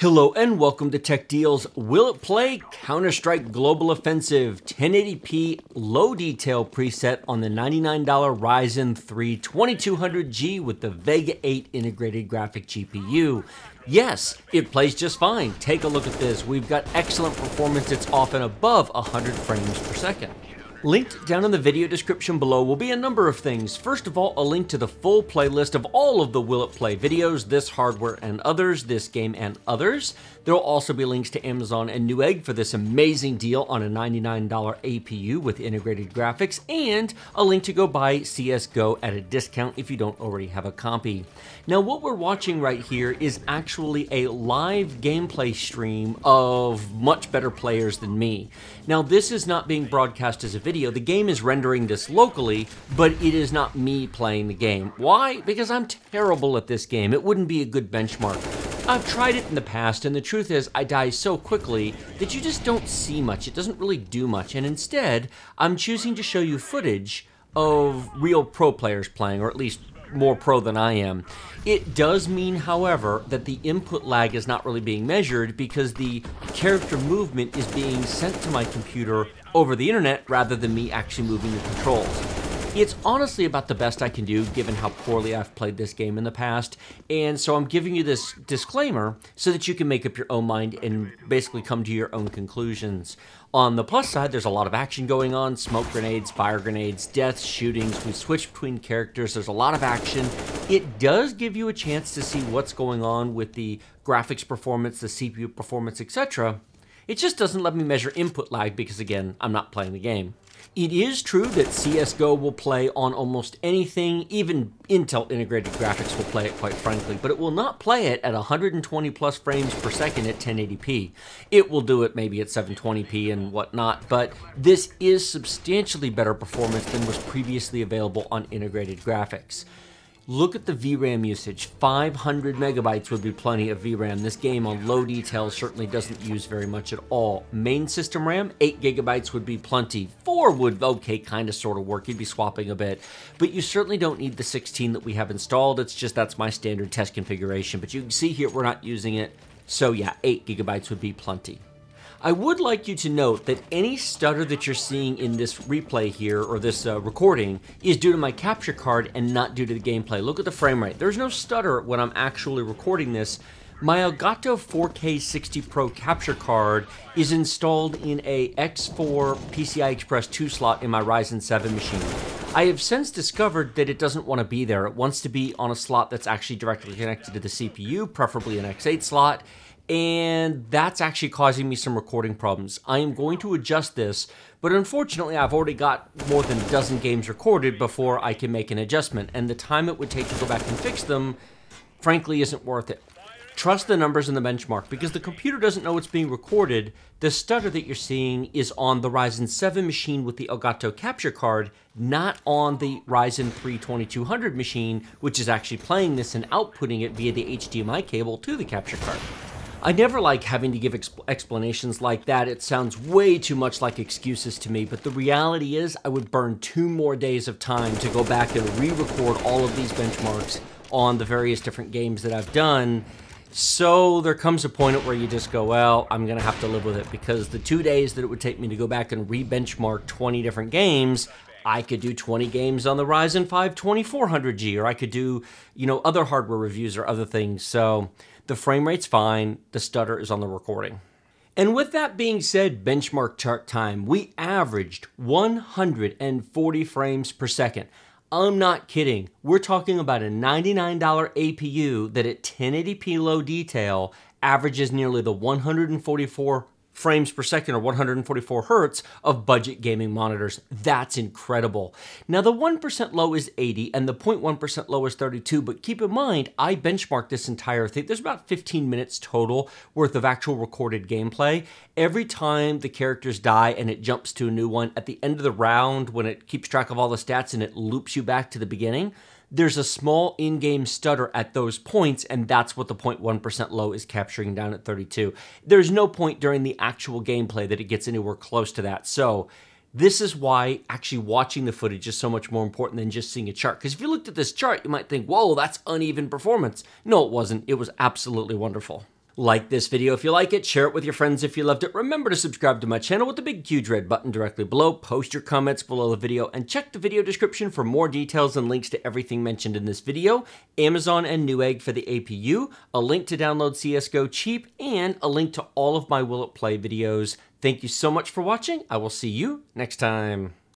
Hello and welcome to Tech Deals. Will it play Counter-Strike Global Offensive 1080p low detail preset on the $99 Ryzen 3 2200G with the VEGA 8 integrated graphic GPU? Yes, it plays just fine. Take a look at this. We've got excellent performance. It's often above 100 frames per second. Linked down in the video description below will be a number of things. First of all, a link to the full playlist of all of the Will It Play videos, this hardware and others, this game and others. There will also be links to Amazon and Newegg for this amazing deal on a $99 APU with integrated graphics, and a link to go buy CSGO at a discount if you don't already have a copy. Now, what we're watching right here is actually a live gameplay stream of much better players than me. Now, this is not being broadcast as a video. The game is rendering this locally, but it is not me playing the game. Why? Because I'm terrible at this game. It wouldn't be a good benchmark. I've tried it in the past, and the truth is I die so quickly that you just don't see much. It doesn't really do much, and instead, I'm choosing to show you footage of real pro players playing, or at least more pro than I am. It does mean, however, that the input lag is not really being measured because the character movement is being sent to my computer over the internet rather than me actually moving the controls. It's honestly about the best I can do given how poorly I've played this game in the past, and so I'm giving you this disclaimer so that you can make up your own mind and basically come to your own conclusions. On the plus side, there's a lot of action going on: smoke grenades, fire grenades, deaths, shootings. We switch between characters. There's a lot of action. It does give you a chance to see what's going on with the graphics performance, the CPU performance, etc. It just doesn't let me measure input lag because, again, I'm not playing the game. It is true that CSGO will play on almost anything, even Intel integrated graphics will play it, quite frankly, but it will not play it at 120 plus frames per second at 1080p. It will do it maybe at 720p and whatnot, but this is substantially better performance than was previously available on integrated graphics. Look at the VRAM usage. 500 megabytes would be plenty of VRAM. This game on low detail certainly doesn't use very much at all. Main system RAM, 8 gigabytes would be plenty. 4 would, okay, kind of sort of work. You'd be swapping a bit. But you certainly don't need the 16 that we have installed. It's just that's my standard test configuration. But you can see here we're not using it. So yeah, 8 gigabytes would be plenty. I would like you to note that any stutter that you're seeing in this replay here, or this recording, is due to my capture card and not due to the gameplay. Look at the frame rate. There's no stutter when I'm actually recording this. My Elgato 4K 60 Pro capture card is installed in a X4 PCI Express 2 slot in my Ryzen 7 machine. I have since discovered that it doesn't want to be there. It wants to be on a slot that's actually directly connected to the CPU, preferably an X8 slot, and that's actually causing me some recording problems. I am going to adjust this, but unfortunately I've already got more than a dozen games recorded before I can make an adjustment, and the time it would take to go back and fix them, frankly, isn't worth it. Trust the numbers in the benchmark. Because the computer doesn't know it's being recorded, the stutter that you're seeing is on the Ryzen 7 machine with the Elgato capture card, not on the Ryzen 3 2200 machine, which is actually playing this and outputting it via the HDMI cable to the capture card. I never like having to give explanations like that. It sounds way too much like excuses to me, but the reality is I would burn 2 more days of time to go back and re-record all of these benchmarks on the various different games that I've done. So there comes a point at where you just go, well, I'm going to have to live with it, because the 2 days that it would take me to go back and re-benchmark 20 different games, I could do 20 games on the Ryzen 5 2400G, or I could do, other hardware reviews or other things. So the frame rate's fine, the stutter is on the recording. And with that being said, benchmark chart time, we averaged 140 frames per second. I'm not kidding. We're talking about a $99 APU that at 1080p low detail averages nearly the 144 frames per second, or 144 hertz of budget gaming monitors. That's incredible. Now, the 1% low is 80 and the 0.1% low is 32, but keep in mind, I benchmarked this entire thing. There's about 15 minutes total worth of actual recorded gameplay. Every time the characters die and it jumps to a new one, at the end of the round, when it keeps track of all the stats and it loops you back to the beginning, there's a small in-game stutter at those points, and that's what the 0.1% low is capturing down at 32. There's no point during the actual gameplay that it gets anywhere close to that. So this is why actually watching the footage is so much more important than just seeing a chart. Because if you looked at this chart, you might think, whoa, that's uneven performance. No, it wasn't. It was absolutely wonderful. Like this video if you like it, share it with your friends if you loved it. Remember to subscribe to my channel with the big huge red button directly below. Post your comments below the video and check the video description for more details and links to everything mentioned in this video. Amazon and Newegg for the APU, a link to download CSGO cheap, and a link to all of my Will It Play videos. Thank you so much for watching. I will see you next time.